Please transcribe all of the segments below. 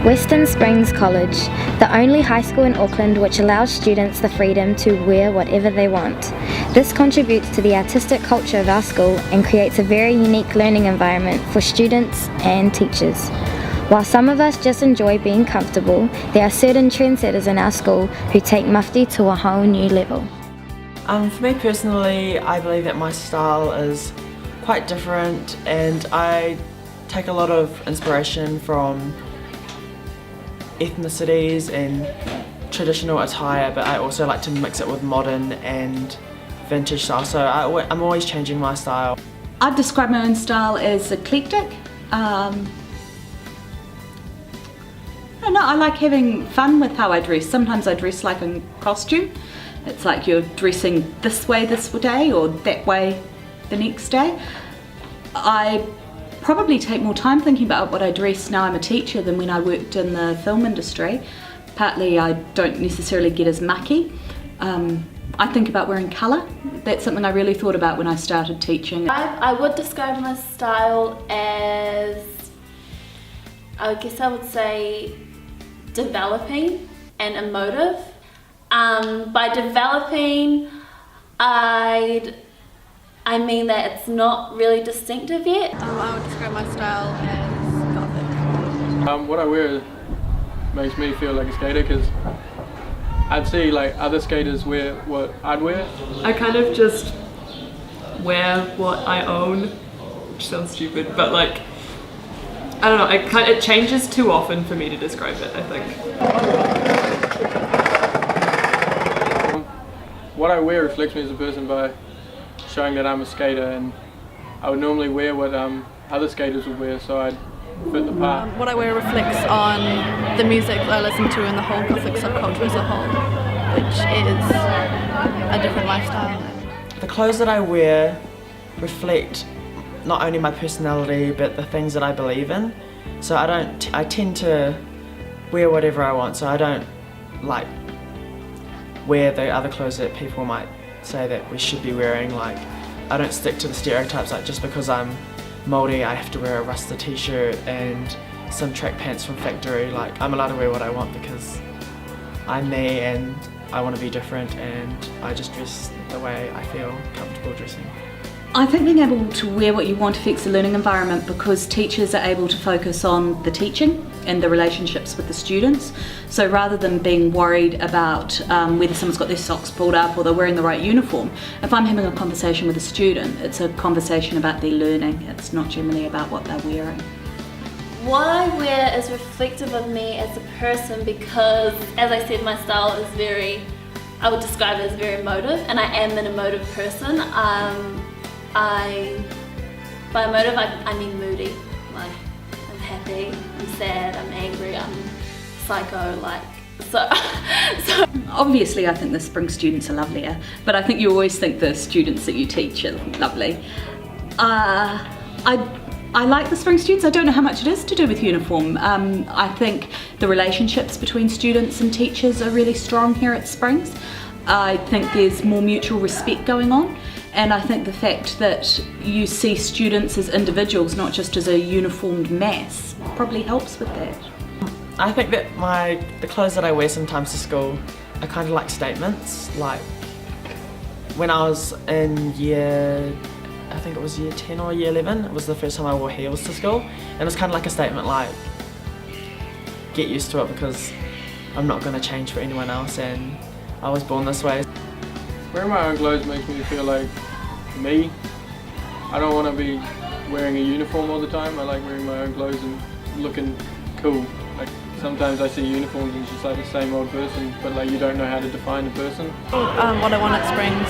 Western Springs College, the only high school in Auckland which allows students the freedom to wear whatever they want. This contributes to the artistic culture of our school and creates a very unique learning environment for students and teachers. While some of us just enjoy being comfortable, there are certain trendsetters in our school who take mufti to a whole new level. For me personally, I believe that my style is quite different, and I take a lot of inspiration from ethnicities and traditional attire, but I also like to mix it with modern and vintage style, so I'm always changing my style. I'd describe my own style as eclectic. I don't know, I like having fun with how I dress. Sometimes I dress like a costume. It's like you're dressing this way this day or that way the next day. I probably take more time thinking about what I dress now I'm a teacher than when I worked in the film industry. Partly I don't necessarily get as mucky. I think about wearing colour. That's something I really thought about when I started teaching. I would describe my style as, I guess I would say, developing and emotive. By developing, I mean that it's not really distinctive yet. I would describe my style as gothic. What I wear makes me feel like a skater, because I'd see like other skaters wear what I'd wear. I kind of just wear what I own, which sounds stupid, but like, I don't know, it changes too often for me to describe it, I think. What I wear reflects me as a person by showing that I'm a skater, and I would normally wear what other skaters would wear, so I'd fit the part. What I wear reflects on the music that I listen to and the whole Gothic subculture as a whole, which is a different lifestyle. The clothes that I wear reflect not only my personality but the things that I believe in. So I tend to wear whatever I want, so I don't like wear the other clothes that people might say that we should be wearing. Like, I don't stick to the stereotypes, like just because I'm Māori I have to wear a Rasta t-shirt and some track pants from factory. Like, I'm allowed to wear what I want because I'm me and I want to be different, and I just dress the way I feel comfortable dressing. I think being able to wear what you want affects the learning environment because teachers are able to focus on the teaching and the relationships with the students. So rather than being worried about whether someone's got their socks pulled up or they're wearing the right uniform, if I'm having a conversation with a student, it's a conversation about their learning. It's not generally about what they're wearing. What I wear is reflective of me as a person because, as I said, my style is I would describe it as very emotive, and I am an emotive person. By emotive, I mean moody. Like, I'm happy, I'm sad, I'm angry, I'm psycho, like, so. Obviously I think the spring students are lovelier, but I think you always think the students that you teach are lovely. I like the spring students. I don't know how much it is to do with uniform. I think the relationships between students and teachers are really strong here at Springs. I think there's more mutual respect going on. And I think the fact that you see students as individuals, not just as a uniformed mass, probably helps with that. I think that the clothes that I wear sometimes to school are kind of like statements. Like, when I was in I think it was year 10 or year 11, it was the first time I wore heels to school, and it's kind of like a statement like, get used to it because I'm not going to change for anyone else and I was born this way. Wearing my own clothes makes me feel like me. I don't want to be wearing a uniform all the time. I like wearing my own clothes and looking cool. Like, sometimes I see uniforms and it's just like the same old person, but like you don't know how to define the person. What I want at Springs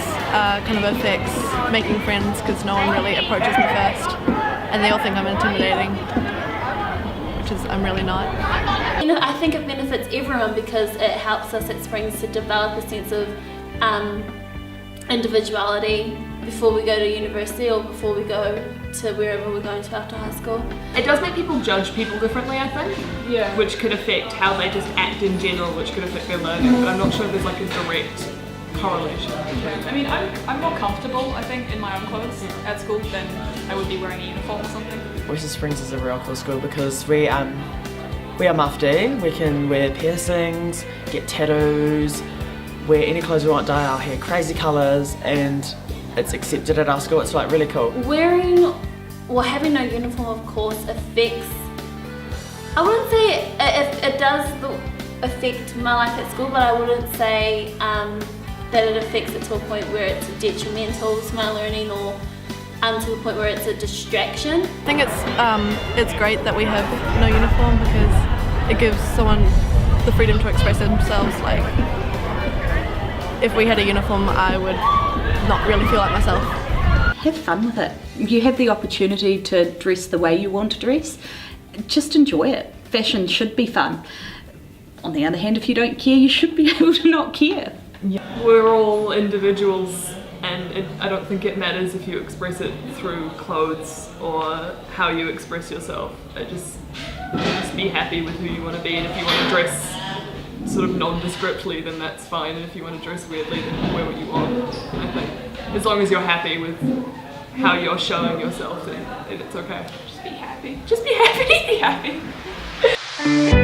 kind of affects making friends because no one really approaches me first and they all think I'm intimidating, which is I'm really not. You know, I think it benefits everyone because it helps us at Springs to develop a sense of individuality before we go to university or before we go to wherever we're going to after high school. It does make people judge people differently, I think. Yeah. Which could affect how they just act in general, which could affect their learning, but I'm not sure if there's like a direct correlation between. I mean, I'm more comfortable, I think, in my own clothes at school than I would be wearing a uniform or something. Western Springs is a real cool school because we are mufti. We can wear piercings, get tattoos, wear any clothes we want, dye our hair crazy colours, and it's accepted at our school. It's like really cool. Wearing or having no uniform, of course, affects, I wouldn't say it does affect my life at school, but I wouldn't say that it affects it to a point where it's detrimental to my learning or to the point where it's a distraction. I think it's great that we have no uniform because it gives someone the freedom to express themselves. Like, if we had a uniform, I would not really feel like myself. Have fun with it. You have the opportunity to dress the way you want to dress. Just enjoy it. Fashion should be fun. On the other hand, if you don't care, you should be able to not care. We're all individuals, and I don't think it matters if you express it through clothes or how you express yourself. Just be happy with who you want to be, and if you want to dress sort of nondescriptly, then that's fine, and if you want to dress weirdly, then wear what you want. I think as long as you're happy with how you're showing yourself, then it's okay. Just be happy. Just be happy. Be happy.